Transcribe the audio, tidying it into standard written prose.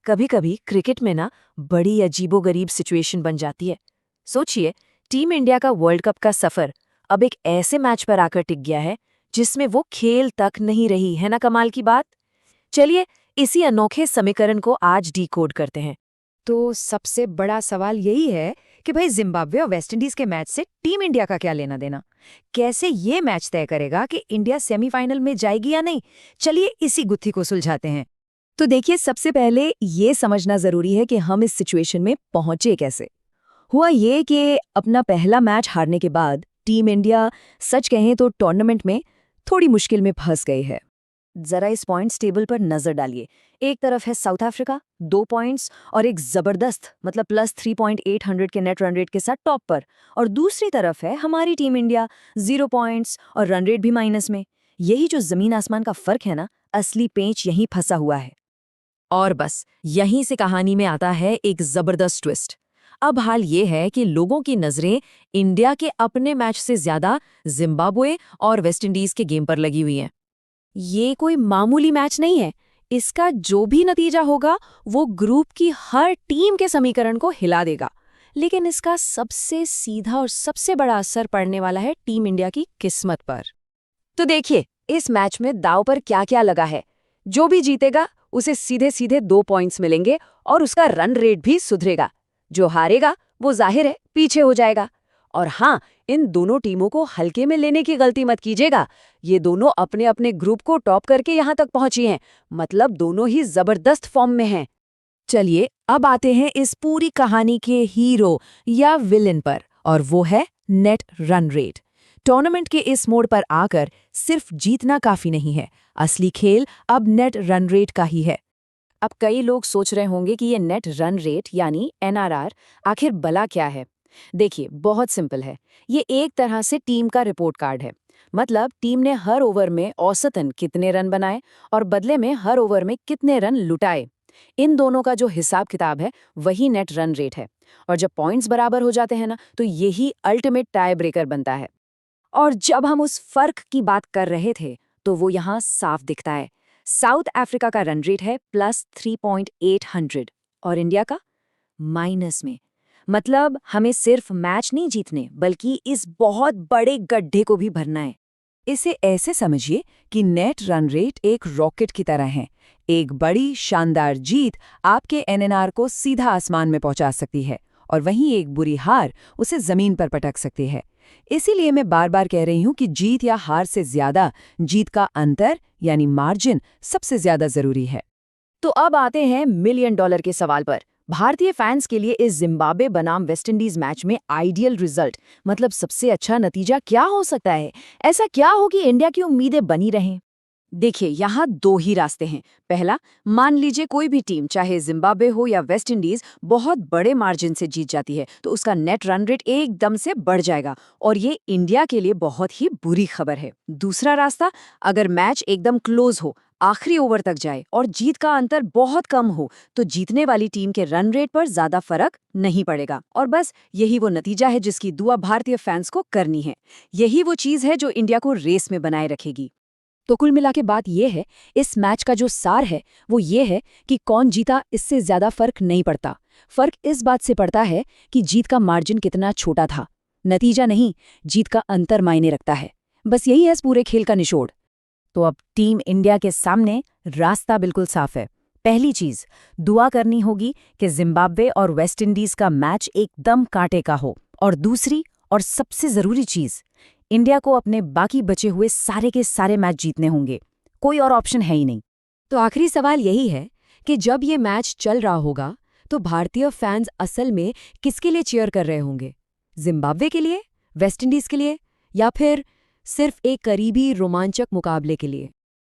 कभी कभी क्रिकेट में ना बड़ी अजीबोगरीब सिचुएशन बन जाती है। सोचिए, टीम इंडिया का वर्ल्ड कप का सफर अब एक ऐसे मैच पर आकर टिक गया है जिसमें वो खेल तक नहीं रही है ना। कमाल की बात। चलिए इसी अनोखे समीकरण को आज डीकोड करते हैं। तो सबसे बड़ा सवाल यही है कि भाई जिम्बाब्वे और वेस्टइंडीज के मैच से टीम इंडिया का क्या लेना देना। कैसे ये मैच तय करेगा कि इंडिया सेमीफाइनल में जाएगी या नहीं। चलिए इसी गुत्थी को सुलझाते हैं। तो देखिए, सबसे पहले ये समझना जरूरी है कि हम इस सिचुएशन में पहुंचे कैसे। हुआ ये कि अपना पहला मैच हारने के बाद टीम इंडिया सच कहें तो टूर्नामेंट में थोड़ी मुश्किल में फंस गई है। जरा इस पॉइंट्स टेबल पर नजर डालिए। एक तरफ है साउथ अफ्रीका 2 पॉइंट्स और एक जबरदस्त मतलब +3.800 के नेट रन रेट के साथ टॉप पर, और दूसरी तरफ है हमारी टीम इंडिया 0 पॉइंट्स और रन रेट भी माइनस में। यही जो जमीन आसमान का फर्क है ना, असली पेंच यहीं फंसा हुआ है। और बस यहीं से कहानी में आता है एक जबरदस्त ट्विस्ट। अब हाल ये है कि लोगों की नजरें इंडिया के अपने मैच से ज्यादा जिम्बाब्वे और वेस्टइंडीज के गेम पर लगी हुई हैं। ये कोई मामूली मैच नहीं है। इसका जो भी नतीजा होगा वो ग्रुप की हर टीम के समीकरण को हिला देगा। लेकिन इसका सबसे सीधा और सबसे बड़ा असर पड़ने वाला है टीम इंडिया की किस्मत पर। तो देखिए, इस मैच में दांव पर क्या क्या लगा है। जो भी जीतेगा उसे सीधे सीधे 2 पॉइंट्स मिलेंगे और उसका रन रेट भी सुधरेगा। जो हारेगा वो जाहिर है पीछे हो जाएगा। और हाँ, इन दोनों टीमों को हल्के में लेने की गलती मत कीजिएगा। ये दोनों अपने अपने ग्रुप को टॉप करके यहाँ तक पहुंची हैं, मतलब दोनों ही जबरदस्त फॉर्म में हैं। चलिए अब आते हैं इस पूरी कहानी के हीरो या विलेन पर, और वो है नेट रन रेट। टूर्नामेंट के इस मोड़ पर आकर सिर्फ जीतना काफी नहीं है, असली खेल अब नेट रन रेट का ही है। अब कई लोग सोच रहे होंगे कि ये नेट रन रेट यानी NRR आखिर भला क्या है। देखिए, बहुत सिंपल है। ये एक तरह से टीम का रिपोर्ट कार्ड है। मतलब टीम ने हर ओवर में औसतन कितने रन बनाए और बदले में हर ओवर में कितने रन लुटाए। इन दोनों का जो हिसाब किताब है वही नेट रन रेट है। और जब पॉइंट्स बराबर हो जाते हैं ना, तो यही अल्टीमेट टाई ब्रेकर बनता है। और जब हम उस फर्क की बात कर रहे थे तो वो यहाँ साफ दिखता है। साउथ अफ्रीका का रन रेट है +3.800 और इंडिया का माइनस में। मतलब हमें सिर्फ मैच नहीं जीतने बल्कि इस बहुत बड़े गड्ढे को भी भरना है। इसे ऐसे समझिए कि नेट रन रेट एक रॉकेट की तरह है। एक बड़ी शानदार जीत आपके NNR को सीधा आसमान में पहुंचा सकती है, और वहीं एक बुरी हार उसे जमीन पर पटक सकती है। इसीलिए मैं बार बार कह रही हूं कि जीत या हार से ज्यादा जीत का अंतर यानी मार्जिन सबसे ज्यादा जरूरी है। तो अब आते हैं $1 मिलियन के सवाल पर। भारतीय फैंस के लिए इस जिम्बाब्वे बनाम वेस्टइंडीज मैच में आइडियल रिजल्ट मतलब सबसे अच्छा नतीजा क्या हो सकता है। ऐसा क्या हो कि इंडिया की उम्मीदें बनी रहें। देखिए, यहाँ 2 ही रास्ते हैं। पहला, मान लीजिए कोई भी टीम चाहे जिम्बाब्वे हो या वेस्ट इंडीज बहुत बड़े मार्जिन से जीत जाती है, तो उसका नेट रन रेट एकदम से बढ़ जाएगा और ये इंडिया के लिए बहुत ही बुरी खबर है। दूसरा रास्ता, अगर मैच एकदम क्लोज हो, आखिरी ओवर तक जाए और जीत का अंतर बहुत कम हो, तो जीतने वाली टीम के रन रेट पर ज्यादा फर्क नहीं पड़ेगा। और बस यही वो नतीजा है जिसकी दुआ भारतीय फैंस को करनी है। यही वो चीज है जो इंडिया को रेस में बनाए रखेगी। तो कुल मिला के बात यह है, इस मैच का जो सार है वो ये है कि कौन जीता इससे ज्यादा फर्क नहीं पड़ता। फर्क इस बात से पड़ता है कि जीत का मार्जिन कितना छोटा था। नतीजा नहीं, जीत का अंतर मायने रखता है। बस यही है इस पूरे खेल का निचोड़। तो अब टीम इंडिया के सामने रास्ता बिल्कुल साफ है। पहली चीज, दुआ करनी होगी कि जिम्बाब्वे और वेस्टइंडीज का मैच एकदम कांटे का हो। और दूसरी और सबसे जरूरी चीज, इंडिया को अपने बाकी बचे हुए सारे के सारे मैच जीतने होंगे। कोई और ऑप्शन है ही नहीं। तो आखिरी सवाल यही है कि जब ये मैच चल रहा होगा तो भारतीय फैंस असल में किसके लिए चीयर कर रहे होंगे? जिम्बाब्वे के लिए, वेस्टइंडीज के लिए, या फिर सिर्फ एक करीबी रोमांचक मुकाबले के लिए?